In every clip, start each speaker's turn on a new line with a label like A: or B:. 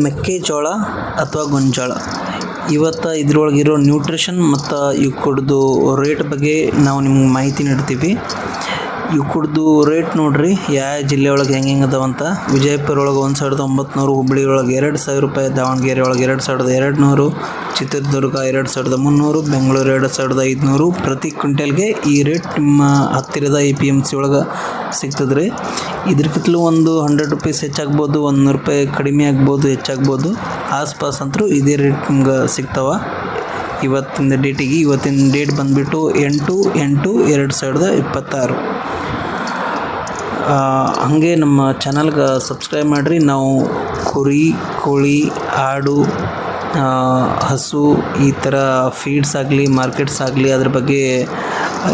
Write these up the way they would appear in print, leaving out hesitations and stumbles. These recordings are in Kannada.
A: ಮೆಕ್ಕೆಜೋಳ ಅಥವಾ ಗೋಂಜಾಳ ಇವತ್ತು ಇದ್ರೊಳಗಿರೋ ನ್ಯೂಟ್ರಿಷನ್ ಮತ್ತು ಇವ್ಕುಡ್ದು ರೇಟ್ ಬಗ್ಗೆ ನಾವು ನಿಮ್ಗೆ ಮಾಹಿತಿ ನೀಡ್ತೀವಿ. ಇವ್ಕುಡ್ದು ರೇಟ್ ನೋಡ್ರಿ ಯಾವ ಜಿಲ್ಲೆ ಒಳಗೆ ಹೆಂಗೆ ಅದಾವಂತ. ವಿಜಯಪುರ ಒಳಗೆ 1900, ಹುಬ್ಬಳ್ಳಿ ಒಳಗೆ 2000 ರೂಪಾಯಿ, ದಾವಣಗೆರೆ ಒಳಗೆ 2200, ಚಿತ್ರದುರ್ಗ 2300, ಬೆಂಗಳೂರು 2500 ಪ್ರತಿ ಕ್ವಿಂಟಲ್ಗೆ ಈ ರೇಟ್ ನಿಮ್ಮ ಹತ್ತಿರದ APMC ಒಳಗೆ ಸಿಗ್ತದೆ ರೀ. ಇದ್ರಕ್ಕಿಂತಲೂ ಒಂದು 100 ರೂಪೀಸ್ ಹೆಚ್ಚಾಗ್ಬೋದು, 100 ರೂಪಾಯಿ ಕಡಿಮೆ ಆಗ್ಬೋದು, ಹೆಚ್ಚಾಗ್ಬೋದು. ಆಸ್ಪಾಸ್ ಅಂತರೂ ಇದೇ ರೇಟ್ ನಿಮ್ಗೆ ಸಿಗ್ತಾವ. ಇವತ್ತಿನ ಡೇಟ್ ಬಂದುಬಿಟ್ಟು 8/8/2026. ಹಾಗೆ ನಮ್ಮ ಚಾನಲ್ಗೆ ಸಬ್ಸ್ಕ್ರೈಬ್ ಮಾಡಿರಿ. ನಾವು ಕುರಿ, ಕೋಳಿ, ಆಡು, ಹಸು ಈ ಥರ ಫೀಡ್ಸ್ ಆಗಲಿ, ಮಾರ್ಕೆಟ್ಸ್ ಆಗಲಿ ಅದ್ರ ಬಗ್ಗೆ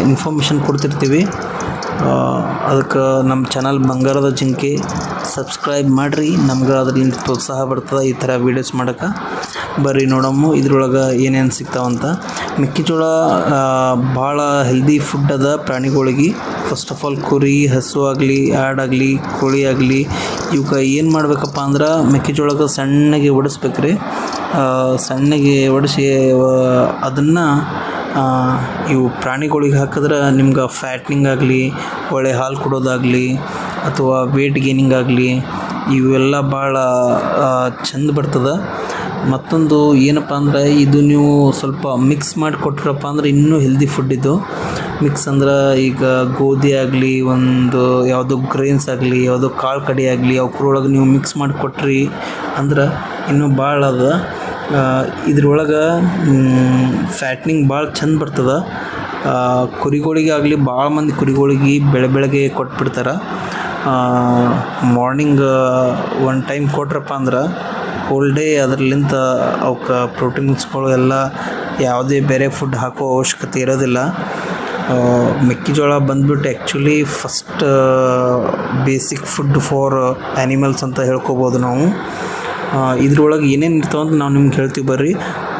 A: ಇನ್ಫಾರ್ಮೇಷನ್ ಕೊಡ್ತಿರ್ತೀವಿ. ಅದಕ್ಕೆ ನಮ್ಮ ಚಾನಲ್ ಬಂಗಾರದ ಜಿಂಕೆ ಸಬ್ಸ್ಕ್ರೈಬ್ ಮಾಡಿರಿ. ನಮ್ಗೆ ಅದರಿಂದ ಪ್ರೋತ್ಸಾಹ ಬರ್ತದೆ ಈ ಥರ ವೀಡಿಯೋಸ್ ಮಾಡೋಕ್ಕೆ. ಬರ್ರಿ ನೋಡಮ್ಮ ಇದ್ರೊಳಗೆ ಏನೇನು ಸಿಗ್ತಾವಂತ. ಮೆಕ್ಕೆಜೋಳ ಭಾಳ ಹೆಲ್ದಿ ಫುಡ್ ಅದ ಪ್ರಾಣಿಗಳಿಗೆ. ಫಸ್ಟ್ ಆಫ್ ಆಲ್ ಕುರಿ, ಹಸು ಆಗಲಿ, ಆಡಾಗಲಿ, ಕೋಳಿ ಆಗಲಿ ಇವಕ್ಕೆ ಏನು ಮಾಡಬೇಕಪ್ಪ ಅಂದ್ರೆ ಮೆಕ್ಕೆಜೋಳಕ್ಕೆ ಸಣ್ಣಗೆ ಒಡಿಸ್ಬೇಕ್ರಿ. ಸಣ್ಣಗೆ ಒಡಿಸಿ ಅದನ್ನು ಇವು ಪ್ರಾಣಿಗಳಿಗೆ ಹಾಕಿದ್ರೆ ನಿಮ್ಗೆ ಫ್ಯಾಟ್ನಿಂಗ್ ಆಗಲಿ, ಒಳ್ಳೆ ಹಾಲು ಕೊಡೋದಾಗಲಿ ಅಥವಾ ವೇಟ್ ಗೇನಿಂಗ್ ಆಗಲಿ ಇವೆಲ್ಲ ಭಾಳ ಚಂದ ಬರ್ತದೆ. ಮತ್ತೊಂದು ಏನಪ್ಪ ಅಂದ್ರೆ ಇದು ನೀವು ಸ್ವಲ್ಪ ಮಿಕ್ಸ್ ಮಾಡಿ ಕೊಟ್ರಪ್ಪ ಅಂದ್ರೆ ಇನ್ನೂ ಹೆಲ್ದಿ ಫುಡ್ ಇದು. ಮಿಕ್ಸ್ ಅಂದ್ರೆ ಈಗ ಗೋಧಿ ಆಗಲಿ, ಒಂದು ಯಾವುದೋ ಗ್ರೇನ್ಸ್ ಆಗಲಿ, ಯಾವುದೋ ಕಾಳು ಕಡಿ ಆಗಲಿ ಅವ್ರೊಳಗೆ ನೀವು ಮಿಕ್ಸ್ ಮಾಡಿ ಕೊಟ್ರಿ ಅಂದ್ರೆ ಇನ್ನೂ ಭಾಳ ಅದ. ಇದ್ರೊಳಗೆ ಫ್ಯಾಟ್ನಿಂಗ್ ಭಾಳ ಚಂದ ಬರ್ತದೆ. ಕುರಿಗಳಿಗಾಗಲಿ ಭಾಳ ಮಂದಿ ಕುರಿಗಳಿಗೆ ಬೆಳಗ್ಗೆ ಕೊಟ್ಬಿಡ್ತಾರೆ. ಮಾರ್ನಿಂಗ್ ಒನ್ ಟೈಮ್ ಕೊಟ್ರಪ್ಪ ಅಂದ್ರೆ ಹೋಲ್ ಡೇ ಅದರಲ್ಲಿಂದ ಅವಕ್ಕೆ ಪ್ರೋಟೀನ್ಸ್ಗಳು ಎಲ್ಲ ಯಾವುದೇ ಬೇರೆ ಫುಡ್ ಹಾಕೋ ಅವಶ್ಯಕತೆ ಇರೋದಿಲ್ಲ. ಮೆಕ್ಕೆಜೋಳ ಬಂದ್ಬಿಟ್ಟು actually first basic food for animals ಅಂತ ಹೇಳ್ಕೊಬೋದು ನಾವು. ಇದ್ರೊಳಗೆ ಏನೇನು ಇರ್ತಾವಂತ ನಾವು ನಿಮ್ಗೆ ಹೇಳ್ತೀವಿ ಬರ್ರಿ.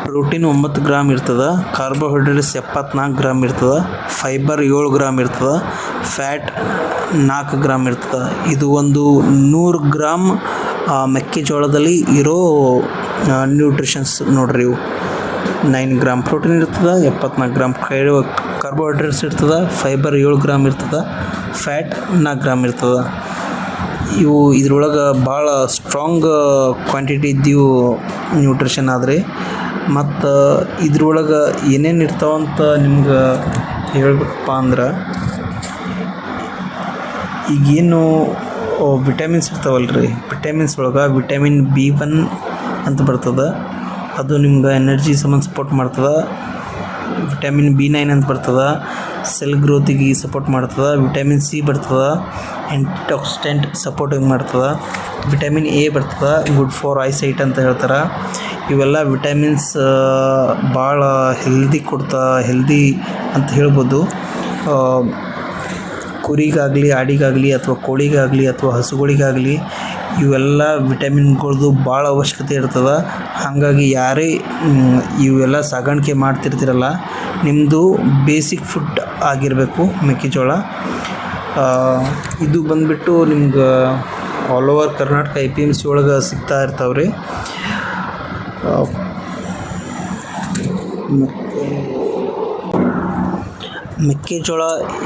A: ಪ್ರೋಟೀನ್ 9 ಗ್ರಾಮ್ ಇರ್ತದೆ, ಕಾರ್ಬೋಹೈಡ್ರೇಟ್ಸ್ 74 ಗ್ರಾಮ್ ಇರ್ತದೆ, ಫೈಬರ್ 7 ಗ್ರಾಮ್ ಇರ್ತದೆ, ಫ್ಯಾಟ್ 4 ಗ್ರಾಮ್ ಇರ್ತದೆ. ಇದು ಒಂದು 100 ಗ್ರಾಮ್ ಮೆಕ್ಕೆಜೋಳದಲ್ಲಿ ಇರೋ ನ್ಯೂಟ್ರಿಷನ್ಸ್ ನೋಡ್ರಿ. ಇವು 9 ಗ್ರಾಮ್ ಪ್ರೋಟೀನ್ ಇರ್ತದೆ, 74 ಗ್ರಾಮ್ ಕಾರ್ಬೋಹೈಡ್ರೇಟ್ಸ್ ಇರ್ತದೆ, ಫೈಬರ್ 7 ಗ್ರಾಮ್ ಇರ್ತದೆ, ಫ್ಯಾಟ್ 4 ಗ್ರಾಮ್ ಇರ್ತದೆ. ಇವು ಇದ್ರೊಳಗೆ ಭಾಳ ಸ್ಟ್ರಾಂಗ್ ಕ್ವಾಂಟಿಟಿ ಇದ್ದೀವು ನ್ಯೂಟ್ರಿಷನ್ ಆದರೆ. ಮತ್ತು ಇದ್ರೊಳಗೆ ಏನೇನು ಇರ್ತಾವಂತ ನಿಮ್ಗೆ ಹೇಳ್ಬೇಕಪ್ಪ ಅಂದ್ರೆ ಈಗೇನು ವಿಟಮಿನ್ಸ್ ಇರ್ತಾವಲ್ರಿ, ವಿಟಮಿನ್ಸ್ ಒಳಗೆ ವಿಟಮಿನ್ B1 ಅಂತ ಬರ್ತದೆ. ಅದು ನಿಮ್ಗೆ ಎನರ್ಜಿ ಸಂಬಂಧ ಸಪೋರ್ಟ್ ಮಾಡ್ತದೆ. ವಿಟಮಿನ್ B9 ಅಂತ ಬರ್ತದೆ, ಸೆಲ್ ಗ್ರೋತಿಗೆ ಸಪೋರ್ಟ್ ಮಾಡ್ತದೆ. ವಿಟಮಿನ್ C ಬರ್ತದೆ, ಆ್ಯಂಟಿಆಕ್ಸಿಡೆಂಟ್ ಸಪೋರ್ಟಿಂಗ್ ಮಾಡ್ತದೆ. ವಿಟಮಿನ್ A ಬರ್ತದೆ, ಗುಡ್ ಫಾರ್ ಐಸೈಟ್ ಅಂತ ಹೇಳ್ತಾರೆ. ಇವೆಲ್ಲ ವಿಟಮಿನ್ಸ್ ಭಾಳ ಹೆಲ್ದಿ ಅಂತ ಹೇಳ್ಬೋದು. ಕುರಿಗಾಗಲಿ, ಆಡಿಗಾಗಲಿ ಅಥವಾ ಕೋಳಿಗಾಗಲಿ ಅಥವಾ ಹಸುಗಳಿಗಾಗಲಿ ಇವೆಲ್ಲ ವಿಟಮಿನ್ಗಳದ್ದು ಭಾಳ ಅವಶ್ಯಕತೆ ಇರ್ತದೆ. ಹಾಗಾಗಿ ಯಾರೇ ಇವೆಲ್ಲ ಸಾಗಾಣಿಕೆ ಮಾಡ್ತಿರ್ತೀರಲ್ಲ ನಿಮ್ಮದು ಬೇಸಿಕ್ ಫುಡ್ ಆಗಿರಬೇಕು ಮೆಕ್ಕೆಜೋಳ. ಇದು ಬಂದುಬಿಟ್ಟು ನಿಮ್ಗೆ ಆಲ್ ಓವರ್ ಕರ್ನಾಟಕ APMC ಒಳಗೆ ಸಿಗ್ತಾ ಇರ್ತಾವ್ರಿ. ಮೆಕ್ಕೆಜೋಳ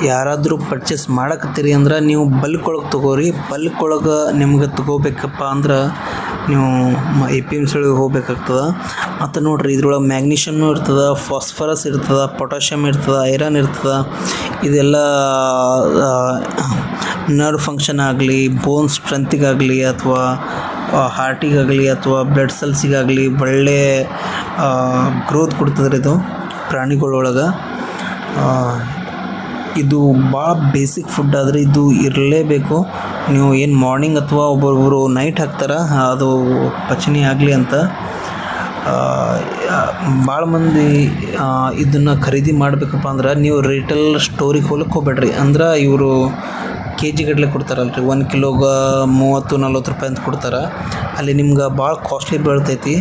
A: ಯಾರಾದರೂ ಪರ್ಚೇಸ್ ಮಾಡಕತ್ತೀರಿ ಅಂದ್ರೆ ನೀವು ಬಲ್ಕ್ ಒಳಗೆ ತೊಗೋರಿ. ಬಲ್ಕ್ ಒಳಗೆ ನಿಮ್ಗೆ ತೊಗೋಬೇಕಪ್ಪ ಅಂದ್ರೆ ನೀವು APMC ಒಳಗೆ ಹೋಗ್ಬೇಕಾಗ್ತದೆ. ಮತ್ತು ನೋಡಿರಿ ಇದ್ರೊಳಗೆ ಮ್ಯಾಗ್ನೀಷಿಯಮ್ನು ಇರ್ತದೆ, ಫಾಸ್ಫರಸ್ ಇರ್ತದೆ, ಪೊಟ್ಯಾಷಿಯಮ್ ಇರ್ತದೆ, ಐರನ್ ಇರ್ತದೆ. ಇದೆಲ್ಲ ನರ್ವ್ ಫಂಕ್ಷನ್ ಆಗಲಿ, ಬೋನ್ ಸ್ಟ್ರೆಂತಿಗಾಗಲಿ ಅಥವಾ ಹಾರ್ಟಿಗಾಗಲಿ ಅಥವಾ ಬ್ಲಡ್ ಸೆಲ್ಸಿಗಾಗಲಿ ಒಳ್ಳೆ ಗ್ರೋತ್ ಕೊಡ್ತದ್ರಿ ಇದು ಪ್ರಾಣಿಗಳೊಳಗೆ. ಇದು ಭಾಳ ಬೇಸಿಕ್ ಫುಡ್ ಆದರೆ ಇದು ಇರಲೇಬೇಕು. ನೀವು ಏನು ಮಾರ್ನಿಂಗ್ ಅಥವಾ ಒಬ್ಬೊಬ್ಬರು ನೈಟ್ ಹಾಕ್ತಾರೆ ಅದು ಪಚನಿ ಆಗಲಿ ಅಂತ. ಭಾಳ ಮಂದಿ ಇದನ್ನು ಖರೀದಿ ಮಾಡಬೇಕಪ್ಪ ಅಂದ್ರೆ ನೀವು ರಿಟೇಲ್ ಸ್ಟೋರಿಗೆ ಹೋಗ್ಬೇಡ್ರಿ. ಅಂದ್ರೆ ಇವರು KG ಗಟ್ಟಲೆ ಕೊಡ್ತಾರಲ್ರಿ. 1 ಕಿಲೋಗೆ 30-40 ರೂಪಾಯಿ ಅಂತ ಕೊಡ್ತಾರೆ. ಅಲ್ಲಿ ನಿಮ್ಗೆ ಭಾಳ ಕಾಸ್ಟ್ಲಿ ಬೀಳ್ತೈತಿ.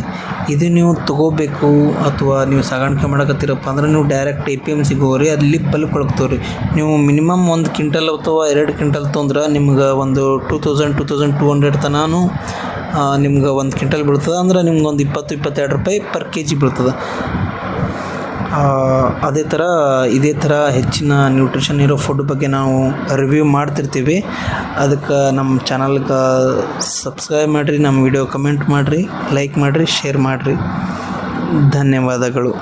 A: ಇದು ನೀವು ತೊಗೋಬೇಕು ಅಥವಾ ನೀವು ಸಾಗಾಣಿಕೆ ಮಾಡಕತ್ತೀರಪ್ಪ ಅಂದ್ರೆ ನೀವು ಡೈರೆಕ್ಟ್ APMCಗೆ ಹೋಗ್ರಿ. ಅಲ್ಲಿ ಬಲ್ಕ್ ಒಳಗೆ ತೊಗೊರಿ. ನೀವು ಮಿನಿಮಮ್ 1 ಕ್ವಿಂಟಲ್ ಅಥವಾ 2 ಕ್ವಿಂಟಲ್ ತೊಂದ್ರೆ ನಿಮ್ಗೆ ಒಂದು 2200 ತನೂ ನಿಮ್ಗೆ 1 ಕ್ವಿಂಟಲ್ ಬೀಳ್ತದೆ ಅಂದ್ರೆ ನಿಮ್ಗೆ ಒಂದು 20-22 ರೂಪಾಯಿ ಪರ್ ಕೆ ಜಿ ಬೀಳ್ತದೆ. ಇದೇ ಥರ ಹೆಚ್ಚಿನ ನ್ಯೂಟ್ರಿಷನ್ ಇರೋ ಫುಡ್ ಬಗ್ಗೆ ನಾವು ರಿವ್ಯೂ ಮಾಡ್ತಿರ್ತೀವಿ. ಅದಕ್ಕೆ ನಮ್ಮ ಚಾನಲ್ಗೆ ಸಬ್ಸ್ಕ್ರೈಬ್ ಮಾಡಿರಿ, ನಮ್ಮ ವಿಡಿಯೋ ಕಮೆಂಟ್ ಮಾಡಿರಿ, ಲೈಕ್ ಮಾಡಿರಿ, ಶೇರ್ ಮಾಡಿರಿ. ಧನ್ಯವಾದಗಳು.